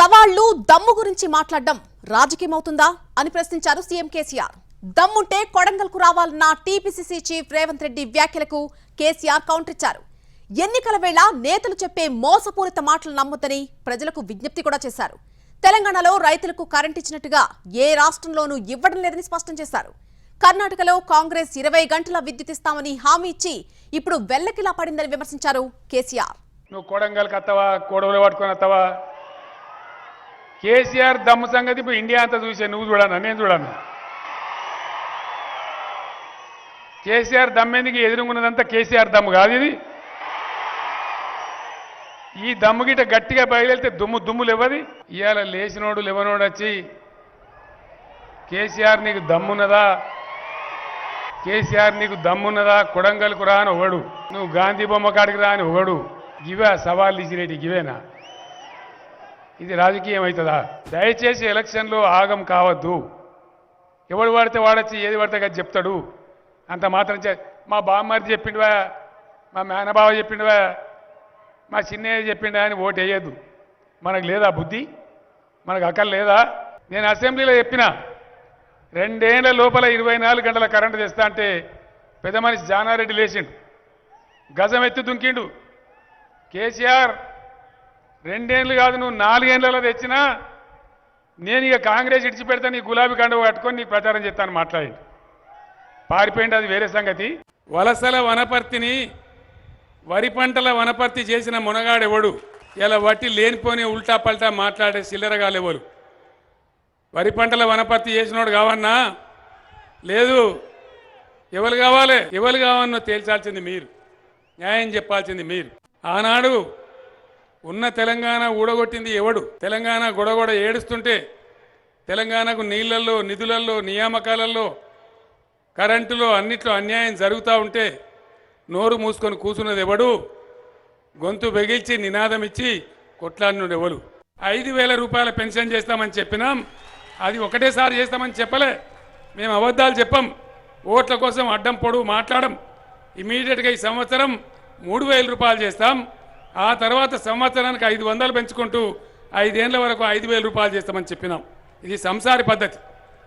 సవాళ్లు దమ్ము గురించి మాట్లాడడం రాజకీయమవుతుందా అని ప్రశ్నించారు సీఎం కేసీఆర్. దమ్ముంటే కొడంగల్కు రావాలన్న టీపీసీసీ చీఫ్ రేవంత్ రెడ్డి వ్యాఖ్యలకు కేసీఆర్ కౌంటర్ ఇచ్చారు. ఎన్నికల వేళ నేతలు చెప్పే మోసపూరిత మాటలు నమ్మొద్దని ప్రజలకు విజ్ఞప్తి కూడా చేశారు. తెలంగాణలో రైతులకు కరెంట్ ఇచ్చినట్టుగా ఏ రాష్ట్రంలోనూ ఇవ్వడం లేదని స్పష్టం చేశారు. కర్ణాటకలో కాంగ్రెస్ 20 గంటల విద్యుత్ ఇస్తామని హామీ ఇచ్చి ఇప్పుడు వెల్లకిలా పడిందని విమర్శించారు కేసీఆర్. నువ్వు కొడంగల్కి వస్తావా, కోడవలు పట్టుకొని వస్తావా? కేసీఆర్ దమ్ము సంగతి ఇప్పుడు ఇండియా అంతా చూసే, నువ్వు చూడన్నా, నేను చూడన్నా. కేసీఆర్ దమ్మేందుకు ఎదురుగున్నదంతా కేసీఆర్ దమ్ము కాదు ఇది. ఈ దమ్ము గిట్ట గట్టిగా బయలుదేరితే దుమ్ములు ఇవ్వది. ఇవాళ లేచినోడు లేవనోడు వచ్చి కేసీఆర్ నీకు దమ్మున్నదా, కేసీఆర్ నీకు దమ్మున్నదా, కొడంగల్కు రా అని ఒకడు, నువ్వు గాంధీ బొమ్మ కాడికి రా అని ఒకడు. గివే సవాళ్ళు ఇచ్చినట్టు గివేనా? ఇది రాజకీయం అవుతుందా? దయచేసి ఎలక్షన్లో ఆగం కావద్దు. ఎవడు పడితే వాడొచ్చి ఏది పడితే అది చెప్తాడు. అంత మాత్రం మా బామ్మది చెప్పిండువా, మా మేనబావ చెప్పిండువా, మా చిన్నయ్య చెప్పిండా అని ఓటు వేయద్దు. మనకు లేదా బుద్ధి? మనకు అక్కలు లేదా? నేను అసెంబ్లీలో చెప్పిన 2 ఏళ్ల లోపల 24 గంటల కరెంటు తెస్తా అంటే పెద్ద మనిషి జానారెడ్డి లేచిండు, గజం ఎత్తి దుంకిండు. కేసీఆర్ 2 ఏళ్ళు కాదు, నువ్వు 4 ఏళ్లలో తెచ్చినా నేను ఇక కాంగ్రెస్ ఇడిచిపెడతా, నీ గులాబీ కండువ కట్టుకొని నీ ప్రచారం చేస్తాను మాట్లాడింది. పారిపోయింది, అది వేరే సంగతి. వలసల వనపర్తిని వరి పంటల వనపర్తి చేసిన మునగాడెవడు? ఇలా వట్టి లేనిపోని ఉల్టా పల్టా మాట్లాడే చిల్లరగాలెవరు? వరి పంటల వనపర్తి చేసినోడు కావన్నా? లేదు. ఎవరు కావాలి, ఎవరు కావన్నో తేల్చాల్సింది మీరు, న్యాయం చెప్పాల్సింది మీరు. ఆనాడు ఉన్న తెలంగాణ ఊడగొట్టింది ఎవడు? తెలంగాణ గొడగొడ ఏడుస్తుంటే, తెలంగాణకు నీళ్లలో, నిధులలో, నియామకాలలో, కరెంటులో అన్నిట్లో అన్యాయం జరుగుతూ ఉంటే నోరు మూసుకొని కూర్చున్నది ఎవడు? గొంతు బెగిల్చి నినాదం ఇచ్చి కొట్లాడినోడు ఎవడు? 5,000 రూపాయల పెన్షన్ చేస్తామని చెప్పినాం, అది ఒకటేసారి చేస్తామని చెప్పలే. మేము అబద్ధాలు చెప్పం, ఓట్ల కోసం అడ్డం పొడుగు మాట్లాడం. ఇమీడియట్గా ఈ సంవత్సరం 3,000 రూపాయలు చేస్తాం, ఆ తర్వాత సంవత్సరానికి 500 పెంచుకుంటూ 5 ఏళ్ల వరకు 5,000 రూపాయలు చేస్తామని చెప్పినాం. ఇది సంసారి పద్ధతి,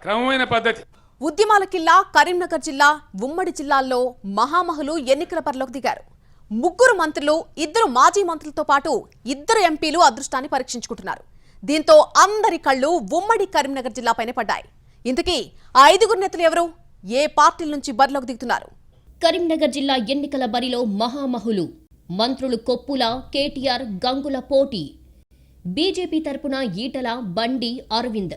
క్రమమైన పద్ధతి. ఉద్యమాల కిల్లా కరీంనగర్ జిల్లా, ఉమ్మడి జిల్లాల్లో మహామహులు ఎన్నికల బరిలోకి దిగారు. 3 మంత్రులు, 2 మాజీ మంత్రులతో పాటు 2 ఎంపీలు అదృష్టాన్ని పరీక్షించుకుంటున్నారు. దీంతో అందరి కళ్లు ఉమ్మడి కరీంనగర్ జిల్లాపైనే పడ్డాయి. ఇంతకీ ఆ 5 నేతలు ఎవరు? ఏ పార్టీల నుంచి బరిలోకి దిగుతున్నారు? కరీంనగర్ జిల్లా ఎన్నికల బరిలో మహామహులు మంత్రులు కొప్పుల, కేటీఆర్, గంగుల పోటీ. బీజేపీ తరపున ఈటల, బండి, అరవింద్.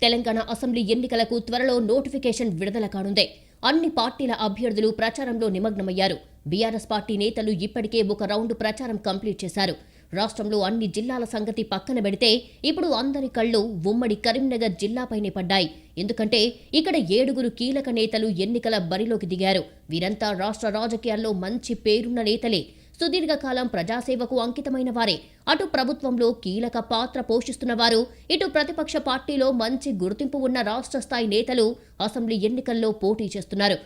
తెలంగాణ అసెంబ్లీ ఎన్నికలకు త్వరలో నోటిఫికేషన్ విడుదల కానుంది. అన్ని పార్టీల అభ్యర్థులు ప్రచారంలో నిమగ్నమయ్యారు. బీఆర్ఎస్ పార్టీ నేతలు ఇప్పటికే ఒక రౌండ్ ప్రచారం కంప్లీట్ చేశారు. రాష్ట్రంలో అన్ని జిల్లాల సంగతి పక్కన పెడితే ఇప్పుడు అందరి కళ్లు ఉమ్మడి కరీంనగర్ జిల్లాపైనే పడ్డాయి. ఎందుకంటే ఇక్కడ 7 కీలక నేతలు ఎన్నికల బరిలోకి దిగారు. వీరంతా రాష్ట్ర రాజకీయాల్లో మంచి పేరున్న నేతలే. సుదీర్ఘకాలం ప్రజాసేవకు అంకితమైన వారే. అటు ప్రభుత్వంలో కీలక పాత్ర పోషిస్తున్న వారు, ఇటు ప్రతిపక్ష పార్టీలో మంచి గుర్తింపు ఉన్న రాష్ట్ర స్థాయి నేతలు అసెంబ్లీ ఎన్నికల్లో పోటీ చేస్తున్నారు.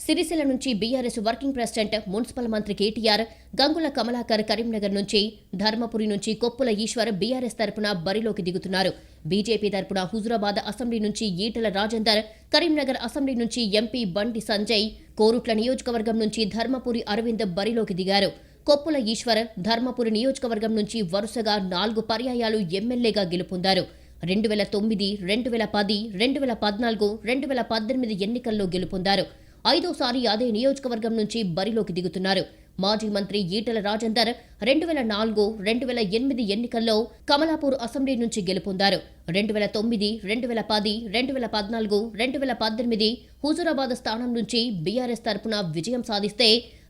సిరిసిల్ల నుంచి బీఆర్ఎస్ వర్కింగ్ ప్రెసిడెంట్, మున్సిపల్ మంత్రి కేటీఆర్, గంగుల కమలాకర్ కరీంనగర్ నుంచి, ధర్మపురి నుంచి కొప్పుల ఈశ్వర్ బీఆర్ఎస్ తరపున బరిలోకి దిగుతున్నారు. బీజేపీ తరపున హుజురాబాద్ అసెంబ్లీ నుంచి ఈటల రాజేందర్, కరీంనగర్ అసెంబ్లీ నుంచి ఎంపీ బండి సంజయ్, కోరుట్ల నియోజకవర్గం నుంచి ధర్మపురి అరవింద్ బరిలోకి దిగారు. కొప్పుల ఈశ్వర్ ధర్మపురి నియోజకవర్గం నుంచి వరుసగా 4 పర్యాయాలు ఎమ్మెల్యేగా గెలుపొందారు. 2009, 2010, 2014, 2018 ఎన్నికల్లో గెలుపొందారు. 5వసారి అదే నియోజకవర్గం నుంచి బరిలోకి దిగుతున్నారు. మాజీ మంత్రి ఈటల రాజేందర్ 2004, 2008 ఎన్నికల్లో కమలాపూర్ అసెంబ్లీ నుంచి గెలుపొందారు. 2009, 2010, 2014, 2018 హుజూరాబాద్ స్థానం నుంచి బీఆర్ఎస్ తరపున విజయం సాధిస్తే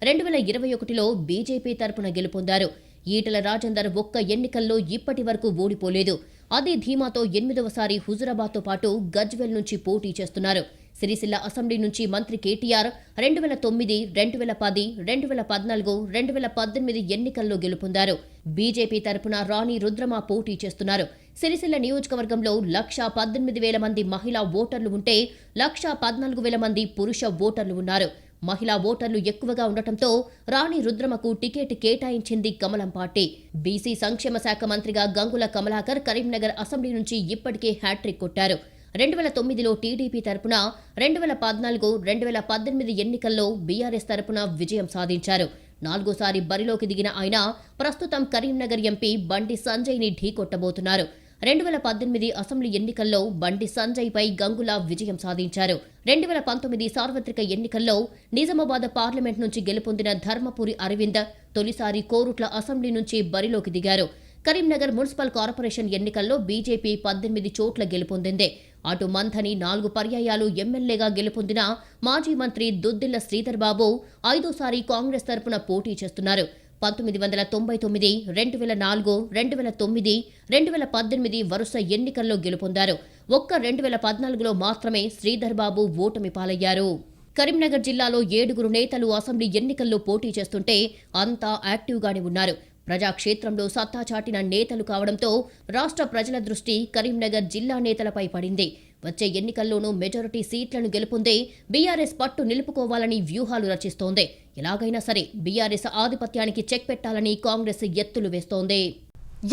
2021లో బీజేపీ తరపున గెలుపొందారు. ఈటల రాజేందర్ ఒక్క ఎన్నికల్లో ఇప్పటి వరకు ఓడిపోలేదు. అదే ధీమాతో 8వసారి హుజూరాబాద్తో పాటు గజ్వెల్ నుంచి పోటీ చేస్తున్నారు. సిరిసిల్ల అసెంబ్లీ నుంచి మంత్రి కేటీఆర్ 2009, 2010, 2014, 2018 ఎన్నికల్లో గెలుపొందారు. బీజేపీ తరపున రాణి రుద్రమ పోటీ చేస్తున్నారు. సిరిసిల్ల నియోజకవర్గంలో 118,000 మంది మహిళా ఓటర్లు ఉంటే 114,000 మంది పురుష ఓటర్లు ఉన్నారు. మహిళా ఓటర్లు ఎక్కువగా ఉండటంతో రాణి రుద్రమకు టికెట్ కేటాయించింది కమలం పార్టీ. బీసీ సంక్షేమ శాఖ మంత్రిగా గంగుల కమలాకర్ కరీంనగర్ అసెంబ్లీ నుంచి ఇప్పటికే హ్యాట్రిక్ కొట్టారు. 2009లో టీడీపీ తరపున, 2014, 2018 ఎన్నికల్లో బీఆర్ఎస్ తరపున విజయం సాధించారు. 4సారి బరిలోకి దిగిన ఆయన ప్రస్తుతం కరీంనగర్ ఎంపీ బండి సంజయ్ని ఢీకొట్టబోతున్నారు. 2018 అసెంబ్లీ ఎన్నికల్లో బండి సంజయ్పై గంగుల విజయం సాధించారు. 2019 సార్వత్రిక ఎన్నికల్లో నిజామాబాద్ పార్లమెంట్ నుంచి గెలుపొందిన ధర్మపురి అరవింద్ తొలిసారి కోరుట్ల అసెంబ్లీ నుంచి బరిలోకి దిగారు. కరీంనగర్ మున్సిపల్ కార్పొరేషన్ ఎన్నికల్లో బీజేపీ 18 చోట్ల గెలుపొందింది. అటు మంథని 4 పర్యాయాలు ఎమ్మెల్యేగా గెలుపొందిన మాజీ మంత్రి దుద్దిళ్ల శ్రీధర్ బాబు 5సారి కాంగ్రెస్ తరపున పోటీ చేస్తున్నారు. 1999, 2004, 2009, 2018 వరుస ఎన్నికల్లో గెలుపొందారు. ఒక్క 2014లో మాత్రమే శ్రీధర్ బాబు ఓటమి పాలయ్యారు. కరీంనగర్ జిల్లాలో 7 నేతలు అసెంబ్లీ ఎన్నికల్లో పోటీ చేస్తుంటే అంతా యాక్టివ్గానే ఉన్నారు. ప్రజాక్షేత్రంలో సత్తా చాటిన నేతలు కావడంతో రాష్ట్ర ప్రజల దృష్టి కరీంనగర్ జిల్లా నేతలపై పడింది. వచ్చే ఎన్నికల్లోనూ మెజారిటీ సీట్లను గెలుపొందే బీఆర్ఎస్ పట్టు నిలుపుకోవాలని వ్యూహాలు రచిస్తోంది. ఎలాగైనా సరే బీఆర్ఎస్ ఆధిపత్యానికి చెక్ పెట్టాలని కాంగ్రెస్ ఎత్తులు వేస్తోంది.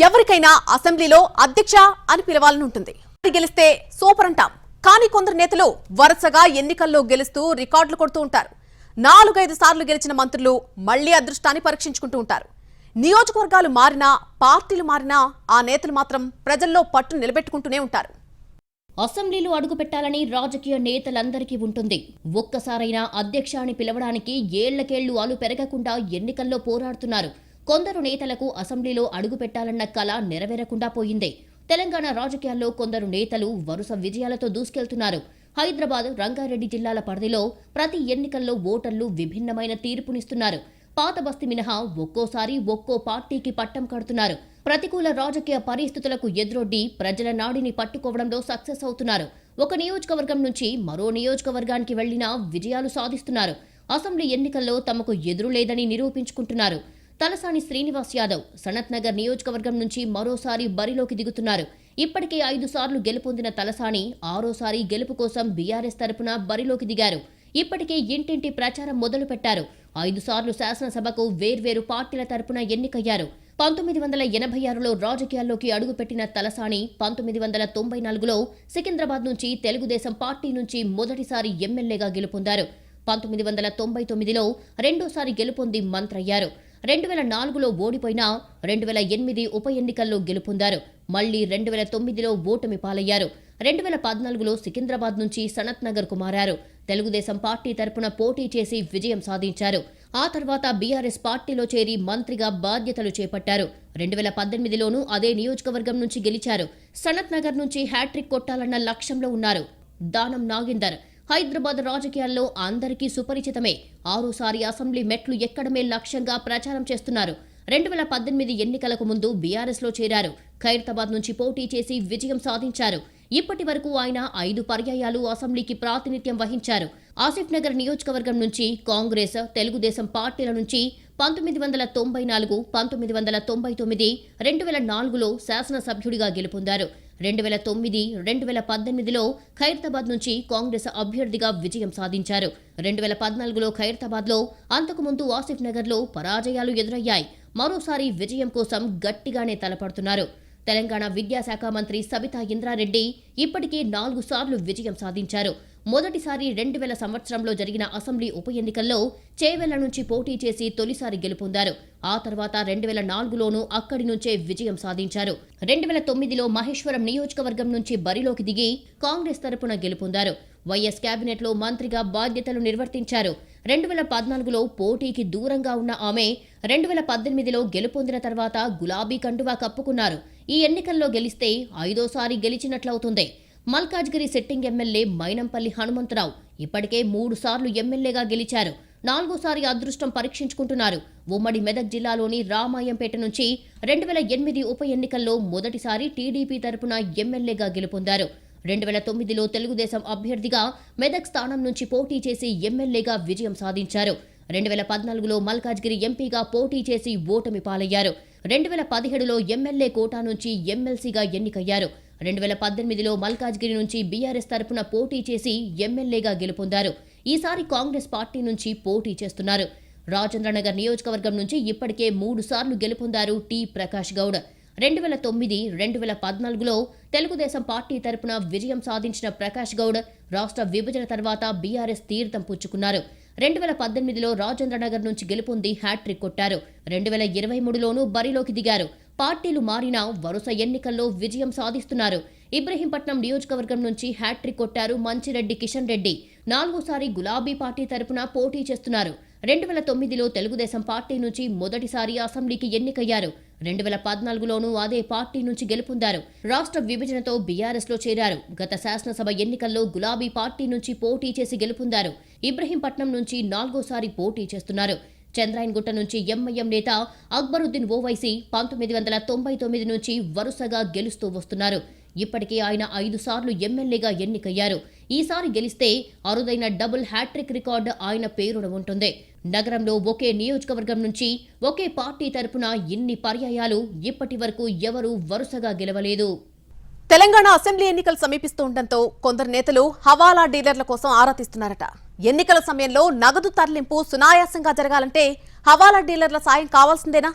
ఎవరికైనా అసెంబ్లీలో అధ్యక్ష అని పిలవాలని ఉంటుంది. గెలిస్తే సూపర్ అంటాం. కానీ కొందరు నేతలు వరుసగా ఎన్నికల్లో గెలుస్తూ రికార్డులు కొడుతూ ఉంటారు. 4-5 సార్లు గెలిచిన మంత్రులు మళ్లీ అదృష్టాన్ని పరీక్షించుకుంటూ ఉంటారు. నియోజకవర్గాలు మారినా, పార్టీలు మారినా ఆ నేతలు మాత్రం ప్రజల్లో పట్టు నిలబెట్టుకుంటూనే ఉంటారు. అసెంబ్లీలో అడుగుపెట్టాలని రాజకీయ నేతలందరికీ ఉంటుంది. ఒక్కసారైనా అధ్యక్ష అని పిలవడానికి ఏళ్లకేళ్లు అలు పెరగకుండా ఎన్నికల్లో పోరాడుతున్నారు. కొందరు నేతలకు అసెంబ్లీలో అడుగుపెట్టాలన్న కల నెరవేరకుండా పోయింది. తెలంగాణ రాజకీయాల్లో కొందరు నేతలు వరుస విజయాలతో దూసుకెళ్తున్నారు. హైదరాబాద్, రంగారెడ్డి జిల్లాల పరిధిలో ప్రతి ఎన్నికల్లో ఓటర్లు విభిన్నమైన తీర్పునిస్తున్నారు. పాత బస్తీ మినహా ఒక్కోసారి ఒక్కో పార్టీకి పట్టం కడుతున్నారు. ప్రతికూల రాజకీయ పరిస్థితులకు ఎదురొడ్డి ప్రజల నాడిని పట్టుకోవడంలో సక్సెస్ అవుతున్నారు. ఒక నియోజకవర్గం నుంచి మరో నియోజకవర్గానికి వెళ్లినా విజయాలు సాధిస్తున్నారు. అసెంబ్లీ ఎన్నికల్లో తమకు ఎదురు లేదని నిరూపించుకుంటున్నారు. తలసాని శ్రీనివాస్ యాదవ్ సనత్ నగర్ నియోజకవర్గం నుంచి మరోసారి బరిలోకి దిగుతున్నారు. ఇప్పటికే 5 సార్లు గెలుపొందిన తలసాని 6సారి గెలుపు కోసం బీఆర్ఎస్ తరపున బరిలోకి దిగారు. ఇప్పటికే ఇంటింటి ప్రచారం మొదలుపెట్టారు. 5 సార్లు శాసనసభకు వేర్వేరు పార్టీల తరపున ఎన్నికయ్యారు. 1986లో రాజకీయాల్లోకి అడుగుపెట్టిన తలసాని 1994లో సికింద్రాబాద్ నుంచి తెలుగుదేశం పార్టీ నుంచి మొదటిసారి ఎమ్మెల్యేగా గెలుపొందారు. 1999లో రెండోసారి గెలుపొంది మంత్రయ్యారు. 2004లో ఓడిపోయినా 2008 ఉప ఎన్నికల్లో గెలుపొందారు. మళ్లీ 2009లో ఓటమి పాలయ్యారు. 2014లో సికింద్రాబాద్ నుంచి సనత్ నగర్ కు మారారు. తెలుగుదేశం పార్టీ తరపున పోటీ చేసి విజయం సాధించారు. ఆ తర్వాత బీఆర్ఎస్ పార్టీలో చేరి మంత్రిగా బాధ్యతలు చేపట్టారు. 2018లోనూ అదే నియోజకవర్గం నుంచి గెలిచారు. సనత్ నగర్ నుంచి హ్యాట్రిక్ కొట్టాలన్న లక్ష్యంలో ఉన్నారు. దానం నాగేందర్ హైదరాబాద్ రాజకీయాల్లో అందరికీ సుపరిచితమే. 6సారి అసెంబ్లీ మెట్లు ఎక్కడమే లక్ష్యంగా ప్రచారం చేస్తున్నారు. 2018 ఎన్నికలకు ముందు బీఆర్ఎస్లో చేరారు. ఖైరతాబాద్ నుంచి పోటీ చేసి విజయం సాధించారు. ఇప్పటి వరకు ఆయన 5 పర్యాయాలు అసెంబ్లీకి ప్రాతినిధ్యం వహించారు. ఆసిఫ్ నగర్ నియోజకవర్గం నుంచి కాంగ్రెస్, తెలుగుదేశం పార్టీల నుంచి 1994, 1999, 2004లో శాసనసభ్యుడిగా గెలుపొందారు. 2009, 2018లో ఖైరతాబాద్ నుంచి కాంగ్రెస్ అభ్యర్థిగా విజయం సాధించారు. 2014లో ఖైరతాబాద్లో, అంతకుముందు ఆసిఫ్ నగర్లో పరాజయాలు ఎదురయ్యాయి. మరోసారి విజయం కోసం గట్టిగానే తలపడుతున్నారు. తెలంగాణ విద్యాశాఖ మంత్రి సబితా ఇంద్రారెడ్డి ఇప్పటికే 4 సార్లు విజయం సాధించారు. మొదటిసారి 2000 సంవత్సరంలో జరిగిన అసెంబ్లీ ఉప ఎన్నికల్లో చేవెళ్ల నుంచి పోటీ చేసి తొలిసారి గెలుపొందారు. ఆ తర్వాత 2004లోనూ అక్కడి నుంచే విజయం సాధించారు. 2009లో మహేశ్వరం నియోజకవర్గం నుంచి బరిలోకి దిగి కాంగ్రెస్ తరపున గెలుపొందారు. వైఎస్ కేబినెట్లో మంత్రిగా బాధ్యతలు నిర్వర్తించారు. 2014లో పోటీకి దూరంగా ఉన్న ఆమె 2018లో గెలుపొందిన తర్వాత గులాబీ కండువా కప్పుకున్నారు. ఈ ఎన్నికల్లో గెలిస్తే 5వ గెలిచినట్లవుతుంది. మల్కాజ్గిరి సిట్టింగ్ ఎమ్మెల్యే మైనంపల్లి హనుమంతరావు ఇప్పటికే 3 సార్లు ఎమ్మెల్యేగా గెలిచారు. 4వసారి అదృష్టం పరీక్షించుకుంటున్నారు. ఉమ్మడి మెదక్ జిల్లాలోని రామాయంపేట నుంచి 2008 ఉప ఎన్నికల్లో మొదటిసారి టీడీపీ తరపున ఎమ్మెల్యేగా గెలుపొందారు. 2009లో తెలుగుదేశం అభ్యర్థిగా మెదక్ స్థానం నుంచి పోటీ చేసి ఎమ్మెల్యేగా విజయం సాధించారు. 2014లో మల్కాజ్గిరి ఎంపీగా పోటీ చేసి ఓటమి పాలయ్యారు. 2017లో ఎమ్మెల్యే కోటా నుంచి ఎమ్మెల్సీగా ఎన్నికయ్యారు. 2018లో మల్కాజ్గిరి నుంచి బీఆర్ఎస్ తరపున పోటీ చేసి ఎమ్మెల్యేగా గెలుపొందారు. ఈసారి కాంగ్రెస్ పార్టీ నుంచి పోటీ చేస్తున్నారు. రాజేంద్రనగర్ నియోజకవర్గం నుంచి ఇప్పటికే 3 సార్లు గెలుపొందారు టి ప్రకాష్ గౌడ్. 2009, 2014లో తెలుగుదేశం పార్టీ తరపున విజయం సాధించిన ప్రకాష్ గౌడ్ రాష్ట్ర విభజన తర్వాత బీఆర్ఎస్ తీర్థం పుచ్చుకున్నారు. 2018లో రాజేంద్రనగర్ నుంచి గెలుపొంది హ్యాట్రిక్ కొట్టారు. 2023లోనూ బరిలోకి దిగారు. పార్టీలు మారినా వరుస ఎన్నికల్లో విజయం సాధిస్తున్నారు. ఇబ్రహీంపట్నం నియోజకవర్గం నుంచి హ్యాట్రిక్ కొట్టారు మంచిరెడ్డి కిషన్ రెడ్డి. 4వసారి గులాబీ పార్టీ తరపున పోటీ చేస్తున్నారు. 2009లో తెలుగుదేశం పార్టీ నుంచి మొదటిసారి అసెంబ్లీకి ఎన్నికయ్యారు. 2014లోనూ అదే పార్టీ నుంచి గెలుపొందారు. రాష్ట్ర విభజనతో బీఆర్ఎస్లో చేరారు. గత శాసనసభ ఎన్నికల్లో గులాబీ పార్టీ నుంచి పోటీ చేసి గెలుపొందారు. ఇబ్రహీంపట్నం నుంచి 4వసారి పోటీ చేస్తున్నారు. చంద్రాయన్గుట్ట నుంచి ఎంఐఎం నేత అక్బరుద్దీన్ ఓవైసీ 1999 నుంచి వరుసగా గెలుస్తూ వస్తున్నారు. ఇప్పటికే ఆయన 5 సార్లు ఎమ్మెల్యేగా ఎన్నికయ్యారు. ఈసారి గెలిస్తే అరుదైన డబుల్ హ్యాట్రిక్ రికార్డు ఆయన పేరున ఉంటుంది. నగరంలో ఒకే నియోజకవర్గం నుంచి ఒకే పార్టీ తరపున ఇన్ని పర్యాయాలు ఇప్పటి వరకు ఎవరూ వరుసగా గెలవలేదు. తెలంగాణ అసెంబ్లీ ఎన్నికలు సమీపిస్తూ ఉండటంతో కొందరు నేతలు హవాలా డీలర్ల కోసం ఆరా తీస్తున్నారట. ఎన్నికల సమయంలో నగదు తరలింపు సునాయాసంగా జరగాలంటే హవాలా డీలర్ల సాయం కావాల్సిందేనా?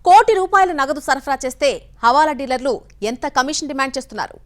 ₹1 కోటి నగదు సరఫరా చేస్తే హవాలా డీలర్లు ఎంత కమిషన్ డిమాండ్ చేస్తున్నారు?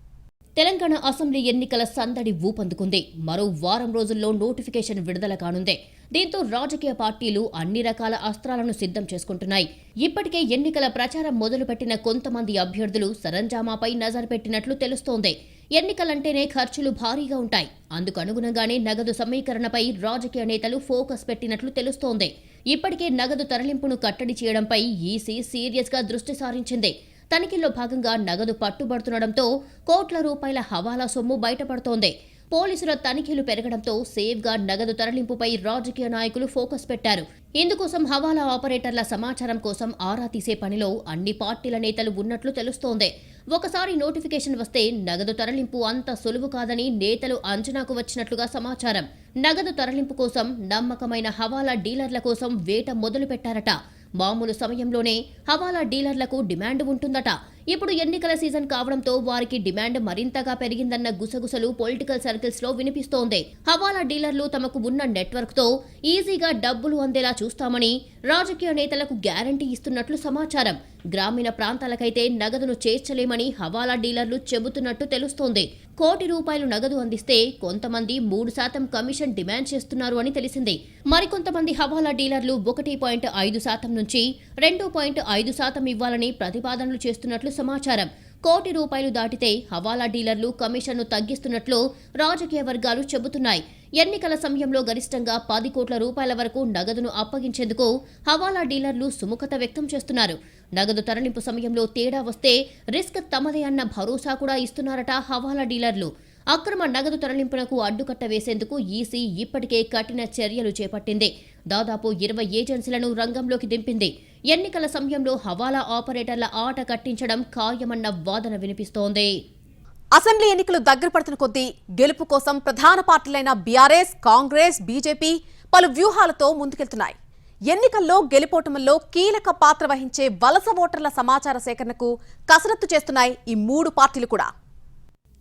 తెలంగాణ అసెంబ్లీ ఎన్నికల సందడి ఊపందుకుంది. మరో వారం రోజుల్లో నోటిఫికేషన్ విడుదల కానుంది. దీంతో రాజకీయ పార్టీలు అన్ని రకాల అస్త్రాలను సిద్ధం చేసుకుంటున్నాయి. ఇప్పటికే ఎన్నికల ప్రచారం మొదలుపెట్టిన కొంతమంది అభ్యర్థులు సరంజామాపై నజర్ పెట్టినట్లు తెలుస్తోంది. ఎన్నికలంటేనే ఖర్చులు భారీగా ఉంటాయి. అందుకు అనుగుణంగానే నగదు సమీకరణపై రాజకీయ నేతలు ఫోకస్ పెట్టినట్లు తెలుస్తోంది. ఇప్పటికే నగదు తరలింపును కట్టడి చేయడంపై ఈసీ సీరియస్గా దృష్టి సారించింది. తనిఖీల్లో భాగంగా నగదు పట్టుబడుతుండటంతో కోట్ల రూపాయల హవాలా సొమ్ము బయటపడుతోంది. పోలీసుల తనిఖీలు పెరగడంతో సేఫ్గా నగదు తరలింపుపై రాజకీయ నాయకులు ఫోకస్ పెట్టారు. ఇందుకోసం హవాలా ఆపరేటర్ల సమాచారం కోసం ఆరా తీసే పనిలో అన్ని పార్టీల నేతలు ఉన్నట్లు తెలుస్తోంది. ఒకసారి నోటిఫికేషన్ వస్తే నగదు తరలింపు అంత సులువు కాదని నేతలు అంచనాకు వచ్చినట్లుగా సమాచారం. నగదు తరలింపు కోసం నమ్మకమైన హవాలా డీలర్ల కోసం వేట మొదలు పెట్టారట. మామూలు సమయంలోనే హవాలా డీలర్లకు డిమాండ్ ఉంటుందట. ఇప్పుడు ఎన్నికల సీజన్ కావడంతో వారికి డిమాండ్ మరింతగా పెరిగిందన్న గుసగుసలు పొలిటికల్ సర్కిల్స్ లో వినిపిస్తోంది. హవాలా డీలర్లు తమకు ఉన్న నెట్వర్క్ తో ఈజీగా డబ్బులు అందేలా చూస్తామని రాజకీయ నేతలకు గ్యారంటీ ఇస్తున్నట్లు సమాచారం. గ్రామీణ ప్రాంతాలకైతే నగదును చేర్చలేమని హవాలా డీలర్లు చెబుతున్నట్టు తెలుస్తోంది. ₹1 కోటి నగదు అందిస్తే కొంతమంది 3% కమిషన్ డిమాండ్ చేస్తున్నారు అని తెలిసింది. మరికొంతమంది హవాలా డీలర్లు 1.5% నుంచి 2.5% ఇవ్వాలని ప్రతిపాదనలు చేస్తున్నట్లు సమాచారం. ₹1 కోటి దాటితే హవాలా డీలర్లు కమిషన్ను తగ్గిస్తున్నట్లు రాజకీయ వర్గాలు చెబుతున్నాయి. ఎన్నికల సమయంలో గరిష్టంగా ₹10 కోట్ల వరకు నగదును అప్పగించేందుకు హవాలా డీలర్లు సుముఖత వ్యక్తం చేస్తున్నారు. నగదు తరలింపు సమయంలో తేడా వస్తే రిస్క్ తమదే అన్న భరోసా కూడా ఇస్తున్నారట హవాలా డీలర్లు. అక్రమ నగదు తరలింపునకు అడ్డుకట్ట వేసేందుకు ఈసీ ఇప్పటికే కఠిన చర్యలు చేపట్టింది. దాదాపు 20 ఏజెన్సీలను రంగంలోకి దింపింది. ఎన్నికల సమయంలో హవాలా ఆపరేటర్ల ఆట కట్టించడం ఖాయమన్న వాదన వినిపిస్తోంది. అసెంబ్లీ ఎన్నికలు దగ్గర పడుతున్న కొద్దీ గెలుపు కోసం ప్రధాన పార్టీలైన బీఆర్ఎస్, కాంగ్రెస్, బీజేపీ పలు వ్యూహాలతో ముందుకెళ్తున్నాయి. ఎన్నికల్లో గెలుపోటముల్లో కీలక పాత్ర వహించే వలస ఓటర్ల సమాచార సేకరణకు కసరత్తు చేస్తున్నాయి ఈ 3 పార్టీలు కూడా.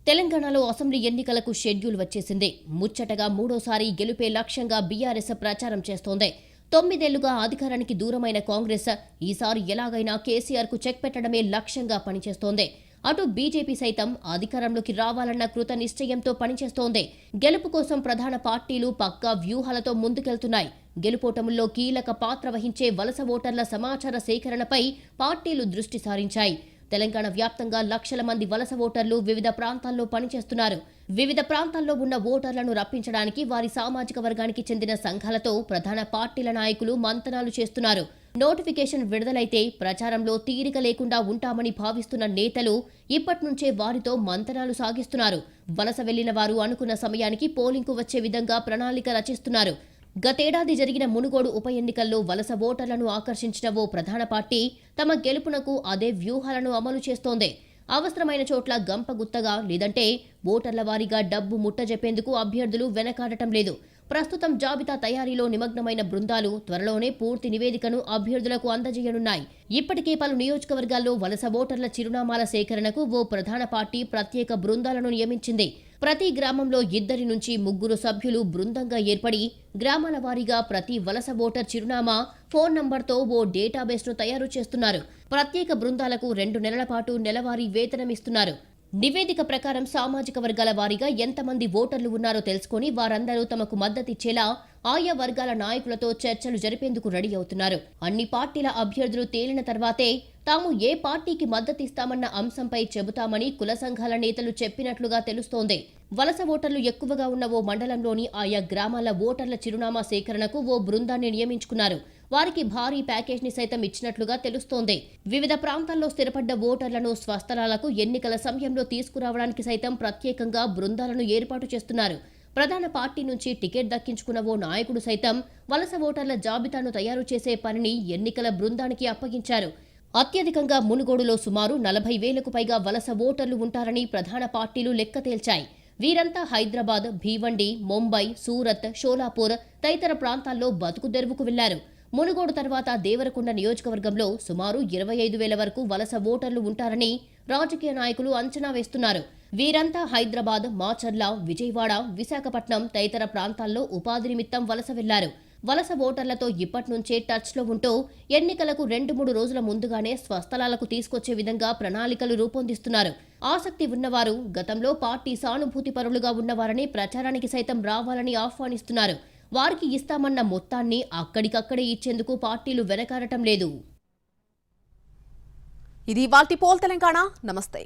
తెలంగాణలో అసెంబ్లీ ఎన్నికలకు షెడ్యూల్ వచ్చేసింది. ముచ్చటగా 3వసారి గెలుపే లక్ష్యంగా బీఆర్ఎస్ ప్రచారం చేస్తోంది. 9 ఏళ్లుగా అధికారానికి దూరమైన కాంగ్రెస్ ఈసారి ఎలాగైనా కేసీఆర్కు చెక్ పెట్టడమే లక్ష్యంగా పనిచేస్తోంది. అటు బీజేపీ సైతం అధికారంలోకి రావాలన్న కృత నిశ్చయంతో పనిచేస్తోంది. గెలుపు కోసం ప్రధాన పార్టీలు పక్కా వ్యూహాలతో ముందుకెళ్తున్నాయి. గెలుపోటముల్లో కీలక పాత్ర వహించే వలస ఓటర్ల సమాచార సేకరణపై పార్టీలు దృష్టి సారించాయి. తెలంగాణ వ్యాప్తంగా లక్షల మంది వలస ఓటర్లు వివిధ ప్రాంతాల్లో పనిచేస్తున్నారు. వివిధ ప్రాంతాల్లో ఉన్న ఓటర్లను రప్పించడానికి వారి సామాజిక వర్గానికి చెందిన సంఘాలతో ప్రధాన పార్టీల నాయకులు మంతనాలు చేస్తున్నారు. నోటిఫికేషన్ విడుదలైతే ప్రచారంలో తీరిక లేకుండా ఉంటామని భావిస్తున్న నేతలు ఇప్పట్నుంచే వారితో మంతనాలు సాగిస్తున్నారు. వలస వెళ్లిన వారు అనుకున్న సమయానికి పోలింగ్కు వచ్చే విధంగా ప్రణాళిక రచిస్తున్నారు. గతేడాది జరిగిన మునుగోడు ఉప ఎన్నికల్లో వలస ఓటర్లను ఆకర్షించిన ఓ ప్రధాన పార్టీ తమ గెలుపునకు అదే వ్యూహాలను అమలు చేస్తోంది. అవసరమైన చోట్ల గంపగుత్తగా లేదంటే ఓటర్ల వారీగా డబ్బు ముట్టజెప్పేందుకు అభ్యర్థులు వెనకాడటం లేదు. ప్రస్తుతం జాబితా తయారీలో నిమగ్నమైన బృందాలు త్వరలోనే పూర్తి నివేదికను అభ్యర్థులకు అందజేయనున్నాయి. ఇప్పటికే పలు నియోజకవర్గాల్లో వలస ఓటర్ల చిరునామాల సేకరణకు ఓ ప్రధాన పార్టీ ప్రత్యేక బృందాలను నియమించింది. ప్రతి గ్రామంలో 2 నుంచి 3 సభ్యులు బృందంగా ఏర్పడి గ్రామాల వారీగా ప్రతి వలస ఓటర్ చిరునామా, ఫోన్ నంబర్తో ఓ డేటాబేస్ను తయారు చేస్తున్నారు. ప్రత్యేక బృందాలకు 2 నెలల పాటు నెలవారీ వేతనం ఇస్తున్నారు. నివేదిక ప్రకారం సామాజిక వర్గాల వారీగా ఎంతమంది ఓటర్లు ఉన్నారో తెలుసుకుని వారందరూ తమకు మద్దతిచ్చేలా ఆయా వర్గాల నాయకులతో చర్చలు జరిపేందుకు రెడీ అవుతున్నారు. అన్ని పార్టీల అభ్యర్థులు తేలిన తర్వాతే తాము ఏ పార్టీకి మద్దతిస్తామన్న అంశంపై చెబుతామని కుల సంఘాల నేతలు చెప్పినట్లుగా తెలుస్తోంది. వలస ఓటర్లు ఎక్కువగా ఉన్న ఓ మండలంలోని ఆయా గ్రామాల ఓటర్ల చిరునామా సేకరణకు ఓ బృందాన్ని నియమించుకున్నారు. వారికి భారీ ప్యాకేజ్ ని సైతం ఇచ్చినట్లుగా తెలుస్తోంది. వివిధ ప్రాంతాల్లో స్థిరపడ్డ ఓటర్లను స్వస్థలాలకు ఎన్నికల సమయంలో తీసుకురావడానికి సైతం ప్రత్యేకంగా బృందాలను ఏర్పాటు చేస్తున్నారు. ప్రధాన పార్టీ నుంచి టికెట్ దక్కించుకున్న ఓ నాయకుడు సైతం వలస ఓటర్ల జాబితాను తయారు చేసే పనిని ఎన్నికల బృందానికి అప్పగించారు. అత్యధికంగా మునుగోడులో సుమారు 40,000కు పైగా వలస ఓటర్లు ఉంటారని ప్రధాన పార్టీలు లెక్క తేల్చాయి. వీరంతా హైదరాబాద్, భీవండి, ముంబై, సూరత్, షోలాపూర్ తదితర ప్రాంతాల్లో బతుకుదెరువుకు వెళ్లారు. మునుగోడు తర్వాత దేవరకొండ నియోజకవర్గంలో సుమారు 25,000 వరకు వలస ఓటర్లు ఉంటారని రాజకీయ నాయకులు అంచనా వేస్తున్నారు. వీరంతా హైదరాబాద్, మాచర్ల, విజయవాడ, విశాఖపట్నం తదితర ప్రాంతాల్లో ఉపాధి నిమిత్తం వలస వెళ్లారు. వలస ఓటర్లతో ఇప్పట్నుంచే టచ్లో ఉంటూ ఎన్నికలకు 2-3 రోజుల ముందుగానే స్వస్థలాలకు తీసుకొచ్చే విధంగా ప్రణాళికలు రూపొందిస్తున్నారు. ఆసక్తి ఉన్నవారు, గతంలో పార్టీ సానుభూతి పరులుగా ఉన్నవారని ప్రచారానికి సైతం రావాలని ఆహ్వానిస్తున్నారు. వారికి ఇస్తామన్న మొత్తాన్ని అక్కడికక్కడే ఇచ్చేందుకు పార్టీలు వెనకాడటం లేదు. ఇది ఇవాల్టి పోల్ తెలంగాణ. నమస్తే.